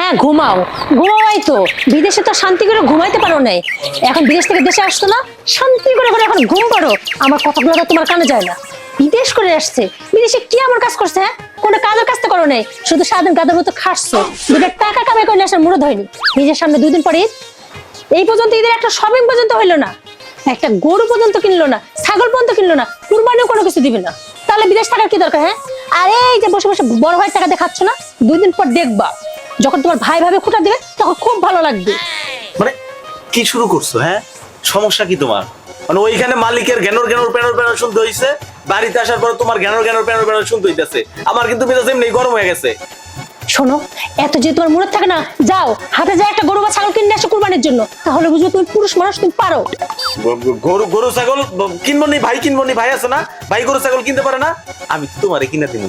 হ্যাঁ ঘুমাও ঘুমাওই তো, বিদেশে তো শান্তি করে ঘুমাইতে পারো নাই, এখন বিদেশ থেকে দেশে আসছো না, শান্তি করে করে এখন ঘুম পারো। আমার কথাগুলো তো তোমার কানে যায় না। বিদেশ করে আসছে, বিদেশে কি আমার কাজ করছে? হ্যাঁ, কোনো কাজের কাজ তো করো নাই, শুধু সারাদিন গাদের মতো খাসছো, দুটো টাকা কামাই করে আসার মুরদ হয়নি। নিজের সামনে 2 দিন পরে ঈদ, এই পর্যন্ত ঈদের একটা শপিং পর্যন্ত হইলো না, একটা গরু পর্যন্ত কিনলো না, ছাগল পর্যন্ত কিনলো না, কুরবানিও কোনো কিছু দিবে না। তাহলে বিদেশ থাকার কি দরকার? হ্যাঁ, আর এই যে বসে বসে বড় ভাইয়ের টাকা দেখাচ্ছ না, 2 দিন পর দেখবা যখন তোমার ভাই ভাবে খুঁটা দিবে তখন খুব ভালো লাগবে। মানে কি শুরু করছো? হ্যাঁ, সমস্যা কি তোমার? মানে ওইখানে মালিকের জ্ঞানর জ্ঞানর প্যানর প্যানর শুনতে হইছে, বাড়িতে আসার পর তোমার জ্ঞানর জ্ঞানর প্যানর প্যানর শুনতে হইতেছে। আমার কিন্তু মেজাজ এমনি গরম হয়ে গেছে। শোনো, এত যে তোমার মনে থাকে না, যাও হাতে যায় একটা গরু বা ছাগল কিনে আসো কুরবানির জন্য, তাহলে বুঝবে তুমি পুরুষ মানুষ, তুমি পারো। গরু গরু ছাগল কিনবো নি ভাই, কিনবো নি ভাই আছে না, ভাই গরু ছাগল কিনতে পারে না, আমি তো তোমারে কিনে দিব।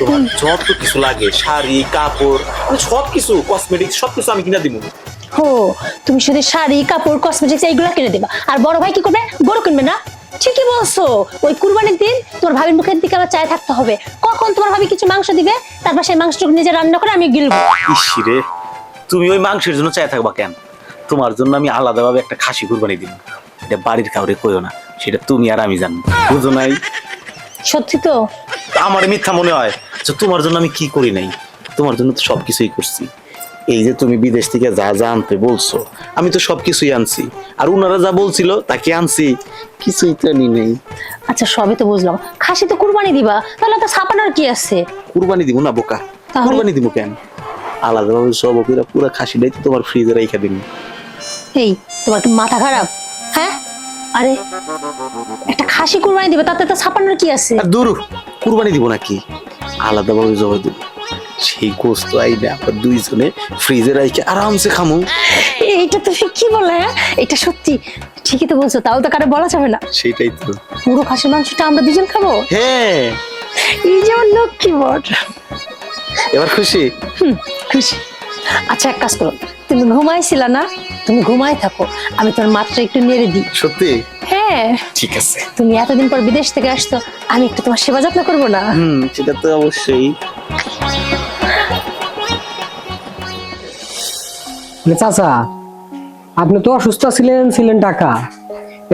তোমার যত কিছু লাগে, শাড়ি কাপড় সবকিছু, কসমেটিক্স সবকিছু আমি কিনে দিব। হো, তুমি শুধু শাড়ি কাপড় কসমেটিক্স এইগুলো কিনে দেবা, আর বড় ভাই কি করবে? গরু কিনবে না? ঠিকই বলছো, ওই কুরবানির দিন তোমার ভাবির মুখের দিকে আমার চায় থাকতে হবে, কখন তোমার ভাবি কিছু মাংস দিবে, তারপর সেই মাংসটুকু নিজে রান্না করে আমি গিলবো। ইসিরে, তুমি ওই মাংসের জন্য চাই থাকবা কেন? তোমার জন্য আমি আলাদাভাবে একটা খাসি কুরবানি দিব। এটা বাড়ির কাউরে কইও না, সেটা তুমি আর আমি জানবো, বুঝো নাই? সত্যি তো? আমার মিথ্যা মনে হয় যে তোমার জন্য আমি কি করি নাই? তোমার জন্য তো সবকিছুই করছি। এই যে তুমি বিদেশ থেকে যা যা আনতে বলছো, আমি তো সবকিছুই আনছি। আর উনারা যা বলছিল তাকে আনছি, কিছুই তো আনি নেই। আচ্ছা সবই তো বুঝলাম, খাসি তো কুরবানি দিবা, তাহলে তো ছাপানোর কি আছে? কুরবানি দিব না বোকা, তাহলে? কুরবানি দিব কেন? আলাদাভাবে সব ওকে পুরো খাসিটাই তো তোমার ফ্রিজে রেখে দিন। এই, তোমার কি মাথা খারাপ? হ্যাঁ, আরে একটা খাসি কুরবানি দিবে, তাতে তো ছাপানোর কি আছে? আর দূর, কুরবানি দিব নাকি, আলাদাভাবে জবাই দিব। সেই গোস্ত আইনে আমরা দুইজনে ফ্রিজে রেখে আরামসে খামু। এইটা তুমি কি বলে? হ্যাঁ, এটা সত্যি? ঠিকই তো বলছো, তাও তো কারো বলা যাবে না। সেটাই তো। পুরো খাসির মাংসটা আমরা 2জন খাবো? হ্যাঁ, এই যেমন লক্ষ্মী বট। এবার খুশি? খুশি। আচ্ছা এক কাজ করো, তুমি ঘুমাইছিলা না, তুমি ঘুমাই থাকো, আমি তোমার মাত্রা একটু নেড়ে দিই। সত্যি? হ্যাঁ, ঠিক আছে। তুমি এতদিন পর বিদেশ থেকে আসতো, আমি একটু তোমার সেবা যত্ন করবো না? সেটা তো অবশ্যই। চাচা, আপনি তো অসুস্থ ছিলেন টাকা,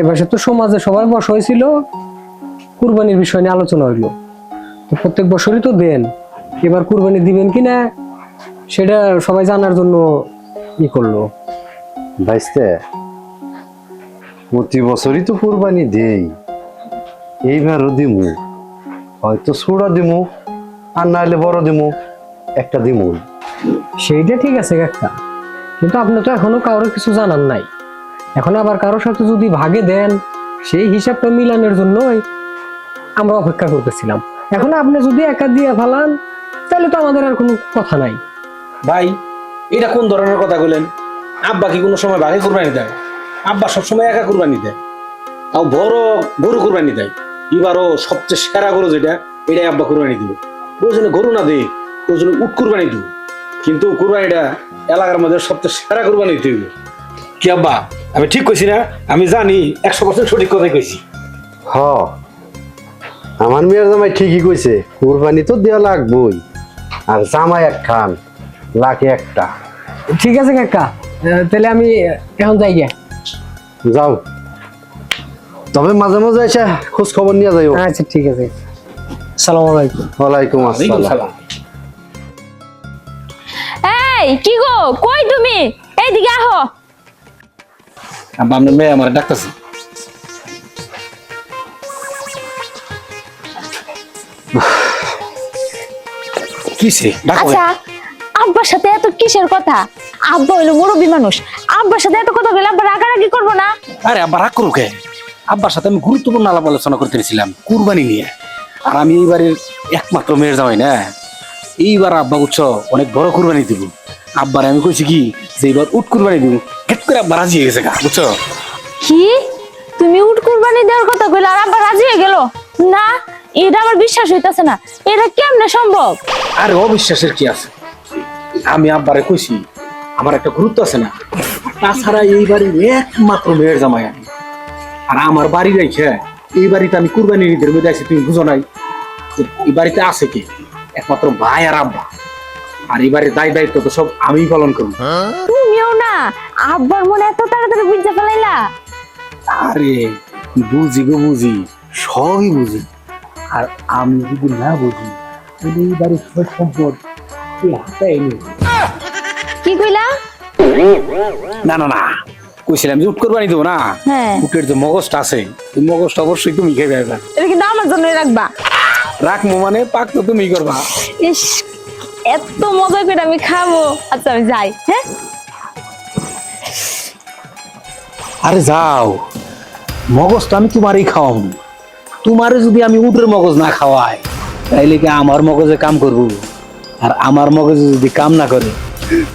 এবার তো সমাজে সবার বস হয়েছিল, কুরবানির বিষয় নিয়ে আলোচনা হইলো। তো প্রত্যেক বছরই তো দেন, এবার কুরবানি দিবেন কিনা সেটা সবাই জানার জন্য ই করলো। ভাইস্তে, প্রতি বছরই তো কুরবানি দেই, এইবারও দিমু, হয়তো ছোড়া দিমু আর নাহলে বড় দিমু, একটা দিমু। সেইটা ঠিক আছে একটা, কিন্তু আপনি তো এখনো কারোর কিছু জানান নাই, এখন আবার কারোর সাথে যদি ভাগে দেন, সেই হিসাবটা মিলানোর জন্যই আমরা অপেক্ষা করতেছিলাম। এখন আপনি যদি একা দিয়ে ফেলান, তাহলে তো আমাদের আর কোনো কথা নাই। ভাই, এটা কোন ধরনের কথা বলেন? আব্বা কি কোনো সময় ভাগে কুরবানি দেয়? আব্বা সবসময় একা কুরবানি দেয়, তাও বড় গরু কুরবানি দেয়। এবারও সবচেয়ে সেরা গরু যেটা, এটাই আব্বা কুরবানি দিব। ওই জন্য গরু না দিই, ওই জন্য উট কুরবানি দিব। কিন্তু কুরবানিটা এলাকার মধ্যে সবচেয়ে সেরা কুরবানি দিতে হইব। কি আব্বা, আমি ঠিক কইছি না? আমি জানি 100% সঠিক কথাই কইছি। হ, আমার মেয়ের জামাই ঠিকই কইছে, কুরবানি তো দেওয়া লাগবই, আর জামাই এক খান লাখে একটা। ঠিক আছে কাকা, তাহলে আমি এখন যাই গে। যাও, তবে মাঝে মাঝে এসে খোঁজ খবর নিয়ে যাইও। আচ্ছা ঠিক আছে, আসসালামু আলাইকুম। ওয়ালাইকুম ওয়ালাইকুম আসসালাম। সালাম। এই কি গো, কই তুমি? এইদিকে আহো। আব্বা, আপনার মেয়ে আমার ডাকতেছে। কিসে ডাকো? আচ্ছা, আব্বার সাথে এত কিসের কথা? আব্বা হইলো মুরব্বী মানুষ, আব্বার সাথে এত কথা বলে আব্বা রাগারাগি করবো না? আরে আব্বা রাগ করুক। আব্বার সাথে আমি গুরুত্বপূর্ণ আলাপ আলোচনা করতে নিয়েছিলাম কুরবানি নিয়ে। আর আমি এইবারের একমাত্র মেয়ের জামাই না, এইবার আব্বা বুঝছো অনেক বড় কুরবানি দিব। আব্বার আমি কইছি কি যে এইবার উট কুরবানি দিব, হেট করে আব্বা রাজি হয়ে গেছে গা, বুঝছো? কি তুমি উট কুরবানি দেওয়ার কথা কইলে আর আব্বা রাজি হয়ে গেল? না, এটা আমার বিশ্বাস হইতাছে না, এটা কেমনে সম্ভব? আরে অবিশ্বাসের কি আছে? আমি আব্বারে কইছি আমার একটা গুরুত্ব আছে না, তাছাড়া এই বাড়ির একমাত্র মেয়ের জামাই আমি। আর আমার বাড়ি রেখে এই বাড়িতে আমি কুরবানির ঈদের মধ্যে আছি, তুমি বুঝো নাই? এই বাড়িতে আছে কি? একমাত্র ভাই আর আব্বা। আর এবারে দায়িত্ব তো সব আমিই পালন করবো। তুমিও না আব্বার মনে এত তাড়াতাড়ি বুঝতে পারলাইলা। আরে বুঝি গো বুঝি, সবই বুঝি। আর আমি যদি না বুঝি তাহলে এই বাড়ির সব সম্পদ তুই হাতায় এনে। কি কইলা? না না না, কইছিলাম যে উট কোরবানি দেবো না, হ্যাঁ। উটের যে মগজটা আছে এই মগজটা অবশ্যই তুমি খেয়ে যাবে। এটা কিন্তু আমার জন্যই রাখবা। রাখবো মানে পাক তো তুমি করবা। ইস, এত মজা করে আমি খাবো। আচ্ছা আমি যাই। হ্যাঁ আরে যাও, মগজ তো আমি তোমারই খাওয়াম। তোমারে যদি আমি উটের মগজ না খাওয়াই তাইলে কি আমার মগজে কাম করবো? আর আমার মগজে যদি কাম না করে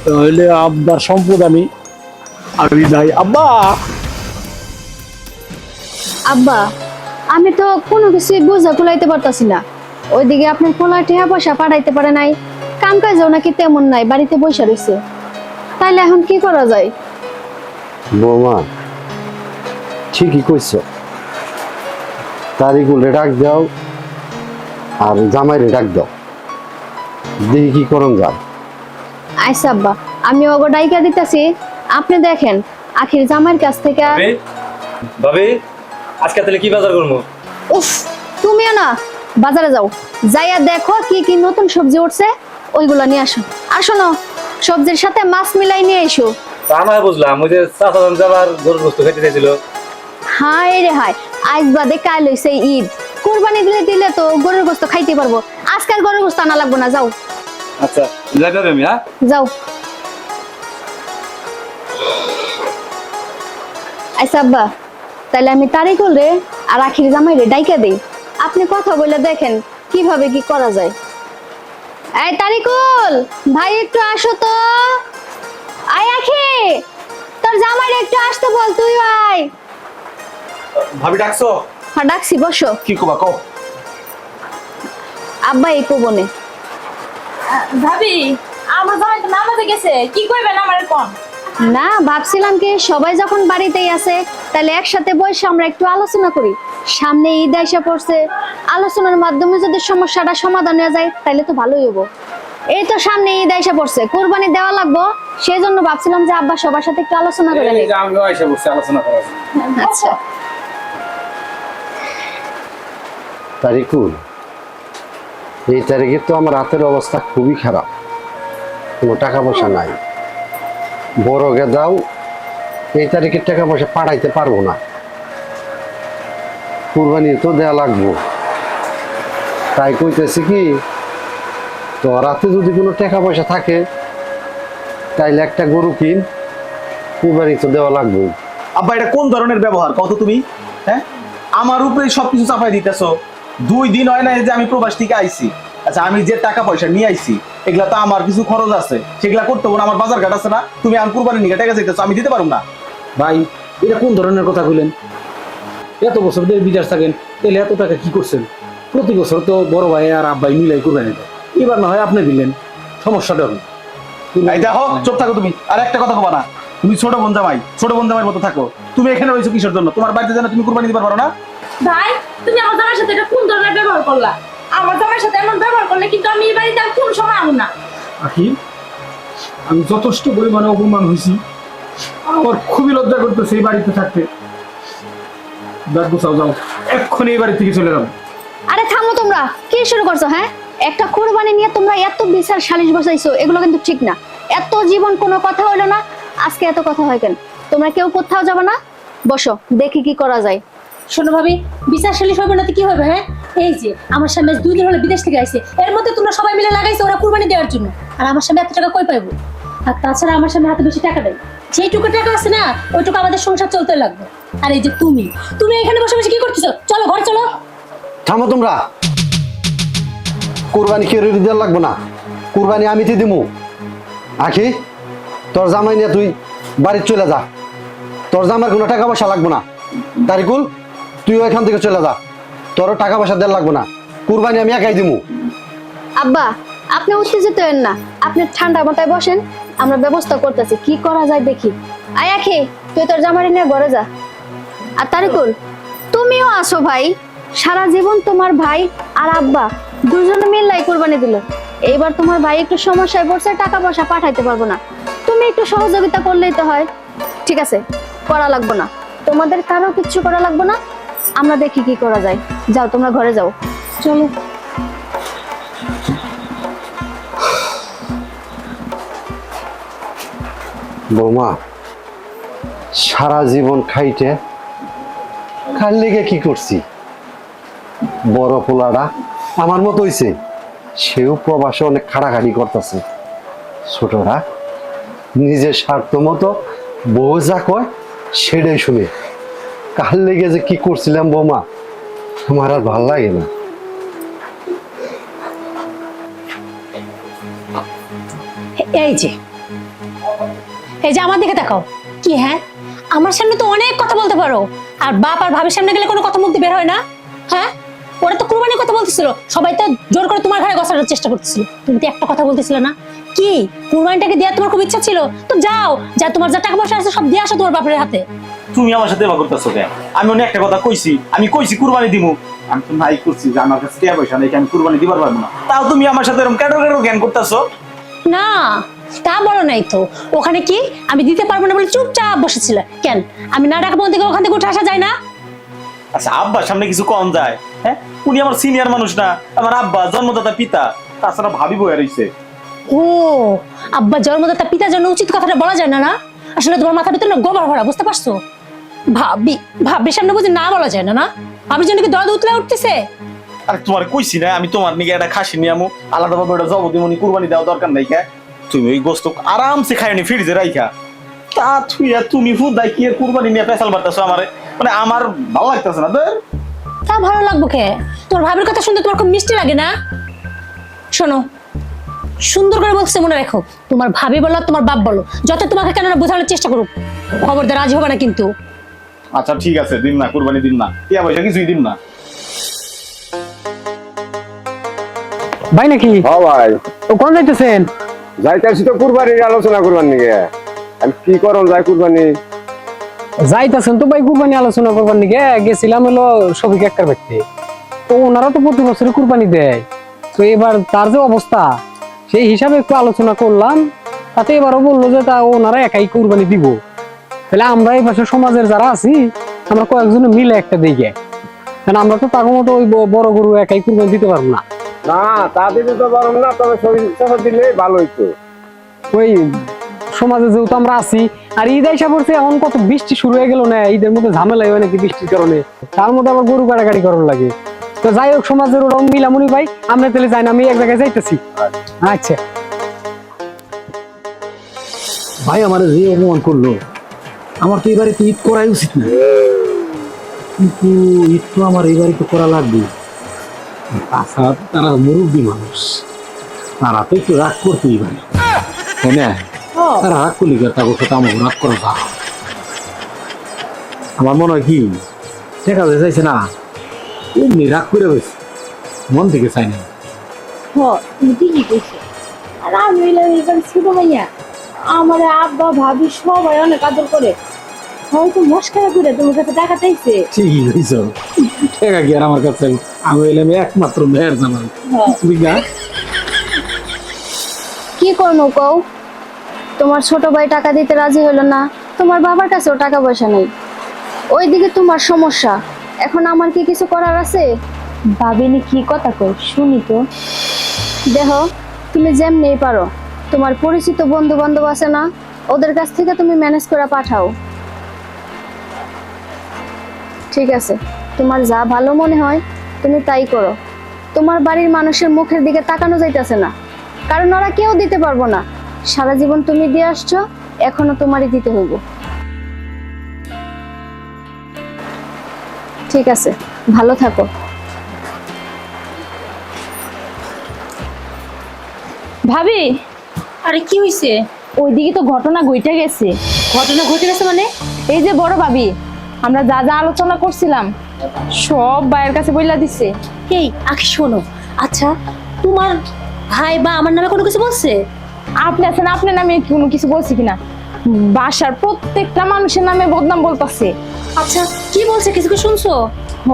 তাহলে আব্বার সম্পদ আমি যাই। আব্বা আব্বা, আমি তো কোনো কিছুই বুঝা কুলাইতে পারতাছি না। ওইদিকে আপনার পোলা টেহা পয়সা পাঠাইতে পারে নাই, কাম কাজেও নাকি তেমন নাই, বাড়িতে বসে রয়েছে। তাইলে এখন কি করা যায়? বৌমা ঠিকই কইছ, তারিকুলে ডাক দাও আর জামাইরে ডাক দাও, দেখি কি করন যায়। আইসা আব্বা, আমি ওগো ডাইকা দিতেছি। আপনি দেখেন আখির জামাইয়ের কাছ থেকে। ভাবি আজকে তাহলে কি বাজার করবো? উফ, তুমিও না বাজারে যাও, যাইয়া দেখো কি কি নতুন সবজি উঠছে, ওইগুলা নিয়ে আসো। আর শোনো, সবজির সাথে মাছ মিলাই নিয়ে এসো। তা না বুঝলাম, ওই যে চাচাজন যাবার গরুর গোস্ত খেতে চাইছিল। হায় রে হায়, আজ বাদে কাল হইছে ঈদ, কুরবানি দিলে তো গরুর গোস্ত খাইতে পারবো। আজকাল গরুর গোস্ত আনা লাগবো না, যাও আচ্ছা যাবে আমি। হ্যাঁ যাও। আচ্ছা আব্বা, তাহলে আমি তারিকুল রে আর আখির জামাই রে ডাইকা দেই, আপনি কথা বলে দেখেন কিভাবে কি করা যায়। এই তারিকুল ভাই, একটু আসো তো। আয় আখি, তোর জামাই রে একটু আসতে বল, তুই আয়। ভাবি ডাকছো? হ্যাঁ ডাকছি, বসো। কি কবা কও? আব্বা এই কোবনে। ভাবি আমার জামাই তো নামাজে গেছে, কি কইবেন আমার কোন? না, ভাবছিলাম কি সবাই যখন বাড়িতেই আছে তাহলে একসাথে বসে আমরা একটু আলোচনা করি। সামনে ঈদ এসে পড়ছে, আলোচনার মাধ্যমে যদি সমস্যাটা সমাধান হয়ে যায় তাহলে তো ভালোই হবো। এই তো সামনে ঈদ এসে পড়ছে, কুরবানি দেওয়া লাগবো, সেই জন্য ভাবছিলাম যে আব্বা সবার সাথে একটু আলোচনা করে নিই। আমি এসে বসে আলোচনা করা। আচ্ছা তারিকুল, এই তারিখে তো আমার হাতের অবস্থা খুবই খারাপ, কোনো টাকা পয়সা নাই। বড়কে দাও, এই তারিখের টাকা পয়সা পাঠাইতে পারবো না, কুরবানি তো দেয়া লাগবো। তাই কইতেছি কি, তো রাতে যদি কোনো টাকা পয়সা থাকে তাইলে একটা গরু কিন, কুরবানি তো দেওয়া লাগবো। আব্বা এটা কোন ধরনের ব্যবহার কত তুমি? হ্যাঁ, আমার উপরে সবকিছু চাপাই দিতেছো। 2 দিন হয় না যে আমি প্রবাস থেকে আইছি। আচ্ছা, আমি যে টাকা পয়সা নিয়ে আইছি এগুলা তো আমার কিছু খরচ আছে, সেগুলা করতে হবে না। আমার বাজার ঘাট আছে না, তুমি আর কুরবানি নিয়ে টাকা চাইতেছো, আমি দিতে পারবো না। ভাই এটা কোন ধরনের কথা কইলেন? এত বছর ধরে বিদেশ থাকেন, তাহলে এত টাকা কি করছেন? প্রতি বছর তো বড় ভাই আর আব্বাই মিলাই কুরবানি দেয়, এবার না হয় আপনি দিলেন, সমস্যাটা হবে। এই দেখো, চুপ থাকো তুমি, আর একটা কথা কবা না। তুমি ছোট বোন জামাই মতো থাকো। তুমি এখানে রয়েছো কিসের জন্য? তোমার বাড়িতে যেন তুমি কুরবানি দিতে পারো না? ভাই তুমি আমার জামাইয়ের সাথে এটা কোন ধরনের ব্যবহার করলা? আমার জামাইয়ের সাথে এমন ব্যবহার করলে কিন্তু আমি এই বাড়িতে আর কোন সময় আমু না। আখি, আমি যথেষ্ট পরিমাণে অপমান হয়েছি, আমার খুবই লজ্জা করতেছে এই বাড়িতে থাকতে। ব্যাগ গুছাও, যাও এক্ষুনি এই বাড়ি থেকে চলে যাও। আরে থামো তোমরা, কি শুরু করছো? হ্যাঁ, একটা কুরবানি নিয়ে তোমরা এত বিচার সালিশ বসাইছো, এগুলো কিন্তু ঠিক না। এত জীবন কোনো কথা হইলো না, আজকে এত কথা হয় কেন? তোমরা কেউ কোথাও যাবে না, বসো দেখি কি করা যায়। শোনো ভাবি, বিচার সালিশ হবে না তো কি হবে? হ্যাঁ, এই যে আমার স্বামী 2 দিন হলো বিদেশ থেকে আইছে, এর মধ্যে তোমরা সবাই মিলে লাগাইছো ওরা কুরবানি দেওয়ার জন্য। আর আমার স্বামী এত টাকা কই পাইবো? আর তাছাড়া আমার স্বামী হাতে বেশি টাকা দেয়, যেটুকু টাকা আছে না ওইটুকু আমাদের সংসার চলতে লাগবে। আর এই যে তুমি এখানে বসে বসে কি করতেছো? চলো ঘরে চলো। থামো তোমরা, কুরবানি কেউ দেওয়া লাগবো না, কুরবানি আমি তো দিমু। আখি, তোর জামাই নিয়ে তুই বাড়ি চলে যা, তোর জামার কোনো টাকা পয়সা লাগবো না। তারিকুল, তুই এখান থেকে চলে যা, তোরও টাকা পয়সা দেওয়া লাগবো না, কুরবানি আমি একাই দিমু। আব্বা, আপনি উত্তেজিত হন না, আপনি ঠান্ডা মাথায় বসেন, আমরা ব্যবস্থা করতেছি কি করা যায় দেখি। আয় আখি, তুই তোর জামাই নিয়ে ঘরে যা। আর তারিকুল, তুমিও আসো ভাই, সারা জীবন তোমার ভাই আর আব্বা দুজনে মিল্লাই কুরবানি দিল, এইবার তোমার ভাই একটু সমস্যায় পড়ছে, টাকা পয়সা পাঠাইতে পারবো না, তুমি একটু সহযোগিতা করলেই তো হয়। ঠিক আছে, করা লাগবে না, তোমাদের কারো কিচ্ছু করা লাগবে না, আমরা দেখি কি করা যায়। যাও তোমরা ঘরে যাও। চলো। বৌমা, সারা জীবন খাইতে খাল লেগে কি করছি? বড় পোলাটা আমার মতো হইছে, সেও প্রবাসে অনেক খাড়াখাড়ি করতেছে। ছোটরা নিজের স্বার্থ মতো বউ যা কয় সেটাই শুনে। কাল লেগে যে কি করছিলাম বৌমা, আমার আর ভাল লাগে না। এই যে আমার দিকে তাকাও। কি হ্যাঁ, আমার সামনে তো অনেক কথা বলতে পারো, আর বাপ আর ভাবির সামনে গেলে কোনো কথা মুখ দিয়ে বের হয় না? হ্যাঁ, ওরা তো কুরবানির কথা বলতেছিল, সবাই তো জোর করে তোমার ঘরে বসানোর চেষ্টা করতেছিল, তুমি তো একটা কথা বলতেছিলে না? কি কুরবানিটাকে দেওয়ার তোমার খুব ইচ্ছা ছিল তো যাও, যা তোমার যা টাকা পয়সা আছে সব দিয়ে আসো তোমার বাপের হাতে। তুমি আমার সাথে এবার করতেছো কেন? আমি অনেক একটা কথা কইছি, আমি কইছি কুরবানি দিমু, আমি তো নাই করছি যে আমার কাছে টাকা পয়সা নেই, আমি কুরবানি দিবার পারবো না। তাও তুমি আমার সাথে এরকম ক্যাডো ক্যাডো জ্ঞান করতেছো। না তা বলো নাই তো, ওখানে কি আমি দিতে পারবো না বলে চুপচাপ বসেছিল কেন? আমি না ডাকা বলতে ওখান থেকে উঠে আসা যায় না? আচ্ছা, আব্বার সামনে কিছু কম যায়? হ্যাঁ, উনি আমার সিনিয়র মানুষ না? আমার আব্বা জন্মদাতা পিতা, তাছাড়া ভাবি বইয়া রইছে। ও আব্বা জন্মদাতা পিতার জন্য উচিত কথাটা বলা যায় না? না আসলে তোমার মাথার ভিতরে না গোবর ভরা, বুঝতে পারছো? ভাবির সামনে বুঝি না বলা যায় না? না ভাবির জন্য কি দরদ উতলে উঠতেছে? আরে তোমার কইছি না আমি তোমার নিকে একটা খাসি নিয়ে আমু, আলাদা ভাবে ওটা জবদিমনি কুরবানি দেওয়া দরকার নাই। কে তুমি ওই গোস্ত আরামসে খাইনি ফ্রিজে রাইখা, তা থুইয়া তুমি ফুদাই কি কুরবানি নিয়ে পেছাল বাড়তেছো আমারে, মানে আমার ভালো লাগতেছে না। তা ভালো লাগবো কে? তোমার ভাবির কথা শুনতে তোমার খুব মিষ্টি লাগে না? শোনো, সুন্দর করে বলছে মনে রাখো, তোমার ভাবি বলো তোমার বাপ বলো, যত তোমাকে কেন বোঝানোর চেষ্টা করুক, খবরদার রাজি হবে না কিন্তু। আচ্ছা ঠিক আছে, দিন না কুরবানি, দিন না, টিয়া পয়সা কিছুই দিন না। ভাই নাকি? হ্যাঁ ভাই, তো কোন যাইতেছেন? যাইতেছি তো কুরবানির আলোচনা করবার নিকে। আমি কি করুন যাই কুরবানি? যাইতেছেন তো ভাই কুরবানি আলোচনা করবার নিকে? গেছিলাম হলো সবিক একটা ব্যক্তি, তো ওনারা তো প্রতি বছরই কুরবানি দেয়, তো এবার তার যে অবস্থা সেই হিসাবে একটু আলোচনা করলাম, তাতে এবারও বললো যে তা ওনারা একাই কুরবানি দিব। তাহলে আমরা এই পাশে সমাজের যারা আছি আমরা কয়েকজনে মিলে একটা দিকে, কারণ আমরা তো তার মতো ওই বড় গরু একাই কুরবানি দিতে পারবো না। না তা দিতে তো পারুন না, তবে শরীর চাষা দিলে ভালো হইতো। ওই সমাজে যেহেতু আমরা আছি, আর ঈদ আইসা পড়ছে, এখন কত বৃষ্টি শুরু হয়ে গেল না, ঈদের মধ্যে ঝামেলা হয় নাকি বৃষ্টির কারণে, তার মধ্যে আবার গরু কাটাকাটি করার লাগে। তো যাই হোক, সমাজের ওরকম মিলামুনি ভাই, আমরা তাহলে যাই না, আমি এক জায়গায় যাইতেছি। আচ্ছা ভাই আমার যে অপমান করলো, আমার তো এবারে তো ঈদ করাই উচিত না, কিন্তু ঈদ তো আমার এবারে তো করা লাগবে। তাছাড়া তারা মুরব্বী মানুষ, তারা তো একটু রাগ করতেই পারে, তাই না? তারা রাগ করলে তাদের সাথে আমাকে রাগ করা ভালো। আমার মনে হয় কি দেখা যাইছে না, এমনি রাগ করে গেছে, মন থেকে চাই না। তুমি ঠিকই কইছো। আর আমি হইলাম এবার ছোট ভাইয়া, আমার আব্বা ভাবি সবাই অনেক আদর করে, হয়তো মস্কারা করে তোমার কাছে টাকা চাইছে। ঠিকই হয়েছ, টাকা কি আর আমার কাছে? আমি হইলাম একমাত্র মেয়ের জামাই, তুমি না? কি করবো কও? তোমার ছোট ভাই টাকা দিতে রাজি হলো না, তোমার বাবার কাছেও টাকা পয়সা নেই, ওইদিকে তোমার সমস্যা, এখন আমার কি কিছু করার আছে? ভাবিনি কি কথা কই শুনি তো। দেখো, তুমি যেমনি পারো, তোমার পরিচিত বন্ধু বান্ধব আছে না, ওদের কাছ থেকে তুমি ম্যানেজ করে পাঠাও। ঠিক আছে, তোমার যা ভালো মনে হয় তুমি তাই করো। তোমার বাড়ির মানুষের মুখের দিকে তাকানো যাইতেছে না, কারণ ওরা কেউ দিতে পারবো না, সারা জীবন তুমি দিয়ে আসছো, এখনো তোমারই দিতে হইব। ঠিক আছে, ভালো থাকো। ভাবি, আরে কি হইছে? ওইদিকে তো ঘটনা ঘটে গেছে। ঘটনা ঘটে গেছে মানে? এই যে বড় ভাবি, আমরা যা যা আলোচনা করছিলাম সব ভাইয়ের কাছে বইলা দিছে। এই আখি শোনো, আচ্ছা তোমার ভাই বা আমার নামে কোনো কিছু বলছে? আপনি আছেন, আপনার নামে কোনো কিছু বলছি কিনা? বাসার প্রত্যেকটা মানুষের নামে বদনাম বলতেছে। আচ্ছা কি বলছে, কিছু কি শুনছো? হ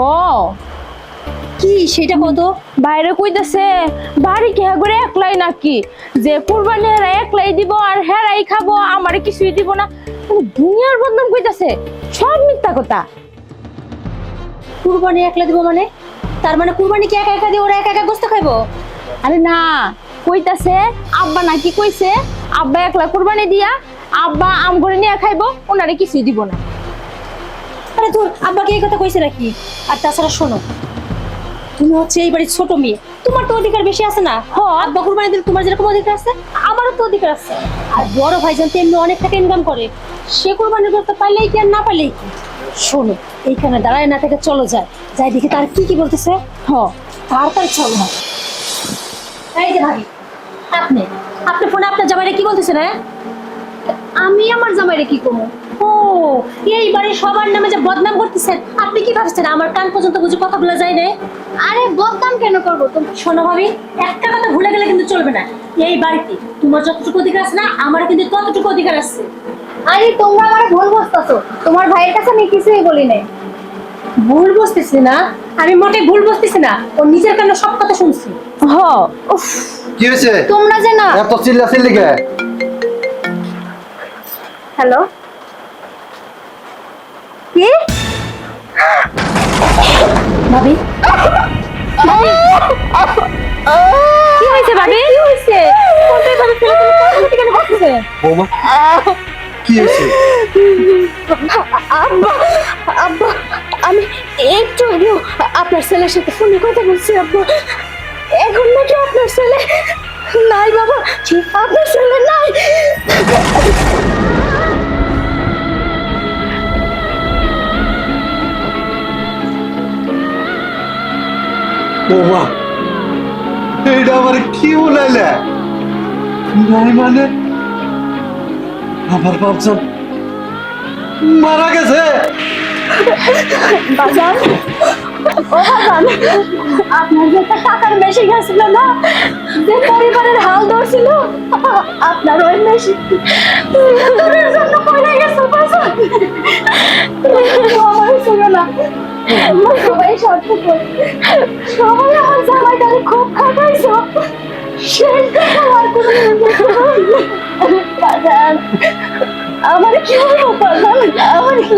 কি সেটা কত? বাইরে কইতাছে বাড়ি কি করে একলাই নাকি, যে কুরবানি হেরা একলাই দিব আর হেরাই খাবো, আমারে কিছুই দিব না। দুনিয়ার বদনাম কইতাছে, সব মিথ্যা কথা। কুরবানি একলা দিব মানে? তার মানে কুরবানি কি একা একা দিয়ে ওরা একা একা গোস্ত খাইবো? আরে না, কইতাছে আব্বা নাকি কইছে আব্বা একলা কুরবানি দিয়া আব্বা আম করে নিয়ে খাইবো, ওনারে কিছুই দিব না। আরে তোর আব্বাকে এই কথা কইছে নাকি? আর তাছাড়া শোনো, তুমি হচ্ছে এই বাড়ির ছোট মেয়ে, তোমার তো অধিকার বেশি আছে না? আব্বা কুরবানি দিলে তোমার যেরকম অধিকার আছে আমারও তো অধিকার আছে। আর বড় ভাইজান তো এমনি অনেক টাকা ইনকাম করে, সে কুরবানির গোস্ত পাইলেই কি আর না পাইলেই কি? শোনো, এইখানে দাঁড়ায় না থেকে চলো যাই দেখি তার কি কি বলতেছে। তাড়াতাড়ি চলো। এই যে ভাবি, আপনি ফোনে আপনার জামাইরে কি বলতেছেন? হ্যাঁ, আমি আমার জামাইরে কি কমু? ও এই বাড়ির সবার নামে যে বদনাম করতেছেন, আপনি কি ভাবছেন আমার কান পর্যন্ত বুঝে কথা বলা যায় না? আরে বদনাম কেন করবো? তুমি শোনো ভাবি, একটা কথা ভুলে গেলে কিন্তু চলবে না। এই বাড়িতে তোমার যতটুকু অধিকার আছে না, আমার কিন্তু ততটুকু অধিকার আছে। আরে তোমরা আমার ভুল বুঝতেছো, তোমার ভাইয়ের কাছে আমি কিছুই বলি নাই। ভুল বুঝতেছি না? আমি মোটেই ভুল বুঝতেছি না, ও নিজের কানে সব কথা শুনছি। উফ, কি হয়েছে? তোমরা যে না। এত চিল্লা চিল্লি কে? হ্যালো, কি ভাবি, কি হয়েছে ভাবি? কি হয়েছে? কোনটাই ভাবি ফেলে কেন করতেছে? বৌমা কি হয়েছে? আব্বা আব্বা, আমি একটু আগেও আপনার ছেলের সাথে ফোনে কথা বলছি আব্বা। এখন নাকি আপনার ছেলে নাই বাবা, আপনার ছেলে নাই। বৌমা এইটা আমার কি বলাইলে? নাই মানে আমার বাপজন মারা গেছে? বাজান, ও বাজান, আপনার যে একটা টাকার মেশিন গেছিল না, যে পরিবারের হাল ধরছিল, আপনার ওই মেশিন জন্য পড়ে গেছে বাজান। আমার ছিল না, সবাই শর্ত করে সবাই আমার জামাইটারে খুব খাটাইছো, শেষ দেখা আর কোনো বাজান। আমার কি হলো বাজান? আমার কি